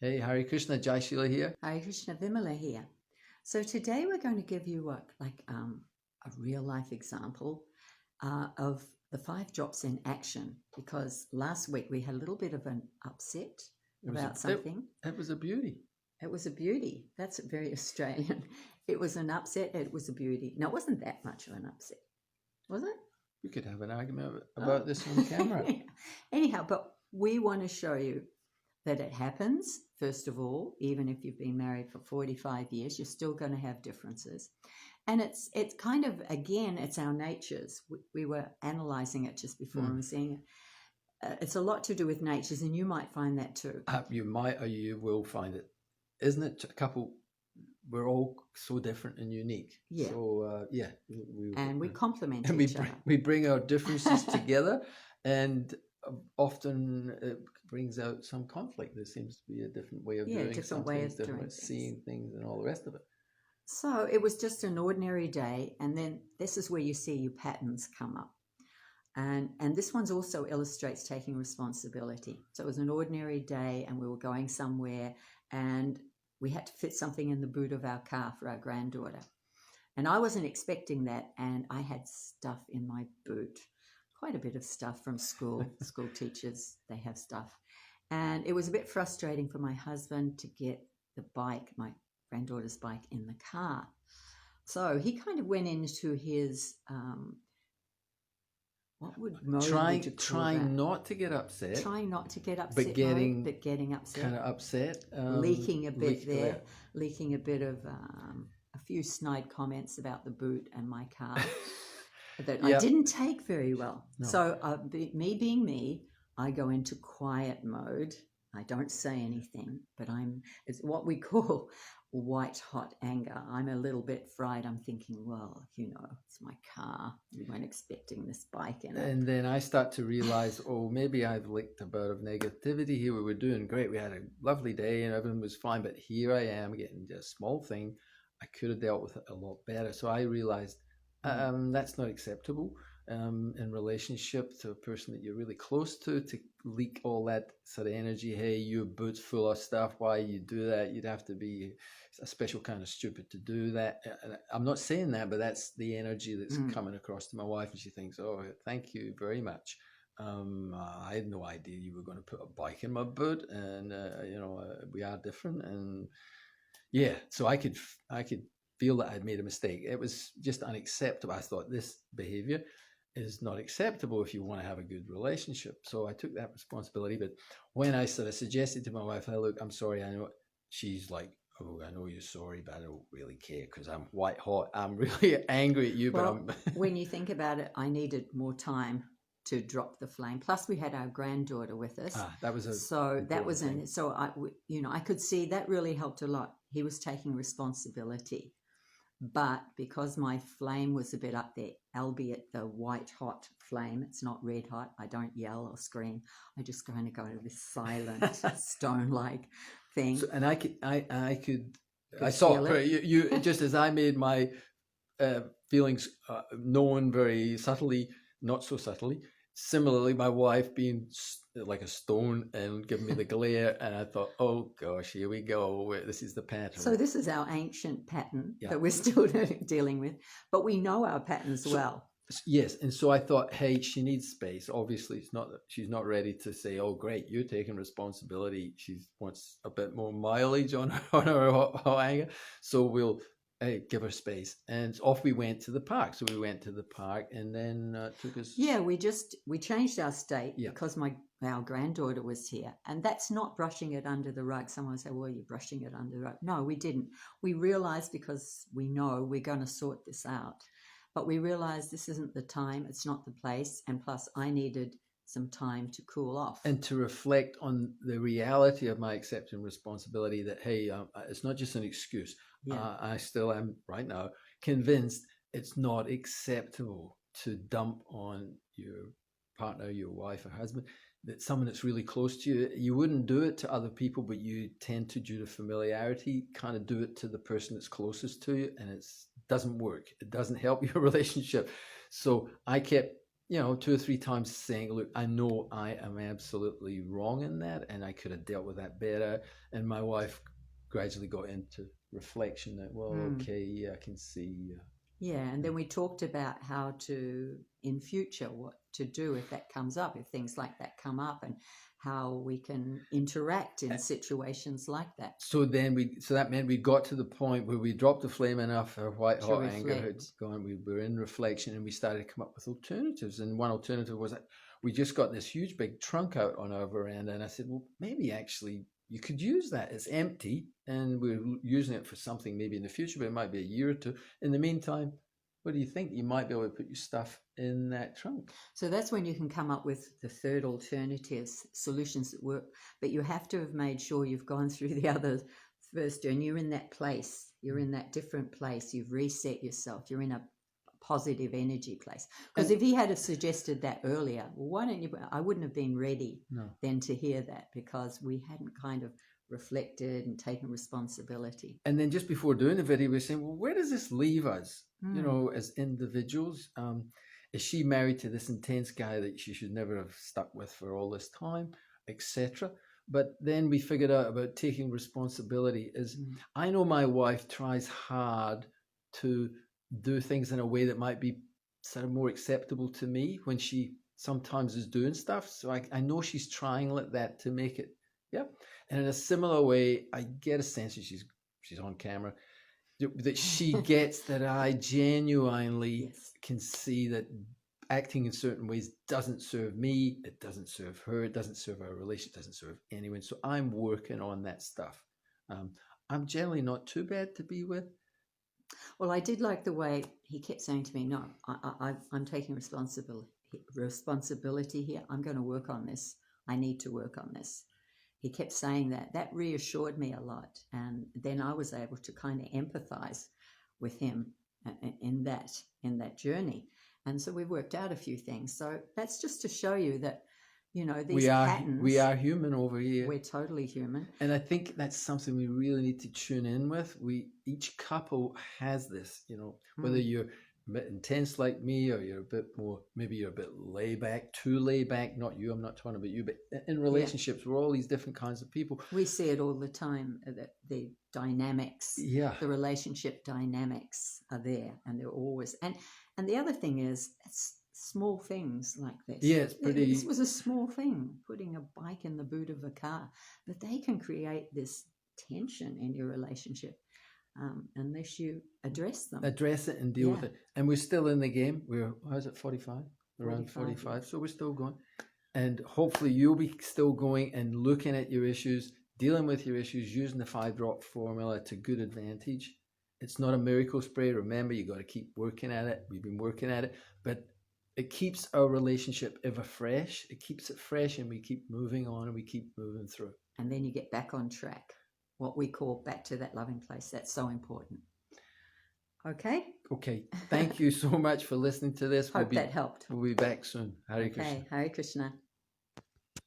Hey, Hare Krishna, Jai Shila here. Hare Krishna, Vimala here. So today we're going to give you a real life example of the 5 drops in action, because last week we had a little bit of an upset about something. It was a beauty. It was a beauty. That's very Australian. It was an upset. It was a beauty. Now, it wasn't that much of an upset, was it? We could have an argument about this on camera. Anyhow, but we want to show you that it happens. First of all, even if you've been married for 45 years, you're still going to have differences. And it's kind of, again, it's our natures. We were analysing it just before and seeing it's a lot to do with natures, and you might find that too. You might, or you will find it. Isn't it a couple, we're all so different and unique. Yeah. So, we complement and each other. We bring our differences together, and often it brings out some conflict. There seems to be a different way of doing different way of doing things. Seeing things and all the rest of it. So it was just an ordinary day, and then this is where you see your patterns come up. And this one's also illustrates taking responsibility. So it was an ordinary day, and we were going somewhere, and we had to fit something in the boot of our car for our granddaughter. And I wasn't expecting that, and I had stuff in my boot. Quite a bit of stuff from school. School teachers, they have stuff. And it was a bit frustrating for my husband to get the bike, my granddaughter's bike, in the car. So he kind of went into his, what would mode would you call trying that? not to get upset. Trying not to get upset, but getting upset. Kind of upset. Leaking a bit there. Leaking a bit of a few snide comments about the boot and my car. That I didn't take very well. No. So me being me, I go into quiet mode. I don't say anything, but it's what we call white hot anger. I'm a little bit fried. I'm thinking, well, it's my car. You weren't expecting this bike in it. And then I start to realize, maybe I've licked a bit of negativity here. We were doing great. We had a lovely day and everything was fine. But here I am getting just a small thing. I could have dealt with it a lot better. So I realized that's not acceptable in relationship to a person that you're really close to leak all that sort of energy. Hey, your boot's full of stuff. Why you do that? You'd have to be a special kind of stupid to do that. I'm not saying that, but that's the energy that's coming across to my wife, and she thinks, oh, thank you very much. I had no idea you were going to put a bike in my boot, and we are different, and so I could feel that I'd made a mistake. It was just unacceptable. I thought this behavior is not acceptable if you want to have a good relationship. So I took that responsibility. But when I sort of suggested to my wife, hey, look, I'm sorry, I know, she's like, oh, I know you're sorry, but I don't really care because I'm white hot. I'm really angry at you. Well, but when you think about it, I needed more time to drop the flame. Plus, we had our granddaughter with us. That was I could see that really helped a lot. He was taking responsibility. But because my flame was a bit up there, albeit the white hot flame, it's not red hot, I don't yell or scream. I just kind of go to this silent stone-like thing. So, and I saw you just as I made my feelings known very subtly, not so subtly. Similarly, my wife being like a stone and giving me the glare, and I thought, oh gosh, here we go. This is the pattern. So this is our ancient pattern that we're still dealing with, but we know our patterns well. Yes, and so I thought, hey, she needs space. Obviously, she's not ready to say, oh, great, you're taking responsibility. She wants a bit more mileage on her hot anger. So we'll give her space, and off we went to the park. So we went to the park, and then took us. Yeah, we changed our state because our granddaughter was here, and that's not brushing it under the rug. Someone say, "Well, you're brushing it under the rug." No, we didn't. We realized, because we know we're going to sort this out, but we realized this isn't the time. It's not the place, and plus, I needed some time to cool off and to reflect on the reality of my accepting responsibility. That hey, it's not just an excuse. I still am right now convinced it's not acceptable to dump on your partner, your wife or husband, that someone that's really close to you. You wouldn't do it to other people, but you tend to, due to familiarity, kind of do it to the person that's closest to you, and it doesn't work. It doesn't help your relationship. So I kept two or three times saying, look, I know I am absolutely wrong in that and I could have dealt with that better. And my wife gradually got into reflection that, well, Mm. okay, yeah, I can see. Yeah, and then we talked about how to, in future, what to do if that comes up, if things like that come up, and how we can interact in situations like that So that meant we got to the point where we dropped the flame enough, our white to hot anger had reflect. gone. We were in reflection and we started to come up with alternatives. And one alternative was that we just got this huge big trunk out on our veranda. And I said, well, maybe actually you could use that. It's empty and we're using it for something maybe in the future, but it might be a year or two. In the meantime, what do you think? You might be able to put your stuff in that trunk. So that's when you can come up with the third alternatives, solutions that work. But you have to have made sure you've gone through the others first, and you're in that place. You're in that different place. You've reset yourself. You're in a positive energy place. Because if he had have suggested that earlier, well, why don't you? I wouldn't have been ready then to hear that, because we hadn't kind of reflected and taken responsibility. And then just before doing the video, we were saying, well, where does this leave us, as individuals? Is she married to this intense guy that she should never have stuck with for all this time, etc.? But then we figured out about taking responsibility is I know my wife tries hard to do things in a way that might be sort of more acceptable to me when she sometimes is doing stuff. So I know she's trying like that to make it, yeah. And in a similar way, I get a sense that she's on camera, that she gets that I genuinely can see that acting in certain ways doesn't serve me, it doesn't serve her, it doesn't serve our relationship, it doesn't serve anyone. So I'm working on that stuff. I'm generally not too bad to be with. Well, I did like the way he kept saying to me, no, I'm taking responsibility here. I'm going to work on this. I need to work on this. He kept saying that. That reassured me a lot. And then I was able to kind of empathize with him in that journey. And so we worked out a few things. So that's just to show you that, these patterns. We are human over here. We're totally human. And I think that's something we really need to tune in with. Each couple has this, whether you're a bit intense like me or you're a bit more, maybe you're a bit laid back, too laid back. Not you, I'm not talking about you, but in relationships, we're all these different kinds of people. We see it all the time, that the dynamics, the relationship dynamics are there, and they're always, and the other thing is, it's small things like this. Yeah, it's pretty. This was a small thing, putting a bike in the boot of a car, but they can create this tension in your relationship unless you address it and deal with it. And we're still in the game. We're, how is it, 45? Around 45. So we're still going. And hopefully you'll be still going and looking at your issues, dealing with your issues, using the 5-drop formula to good advantage. It's not a miracle spray. Remember, you got to keep working at it. We've been working at it. But it keeps our relationship ever fresh. It keeps it fresh, and we keep moving on and we keep moving through. And then you get back on track, what we call back to that loving place. That's so important. Okay. Thank you so much for listening to this. Hope that helped. We'll be back soon. Hare Krishna. Hare Krishna.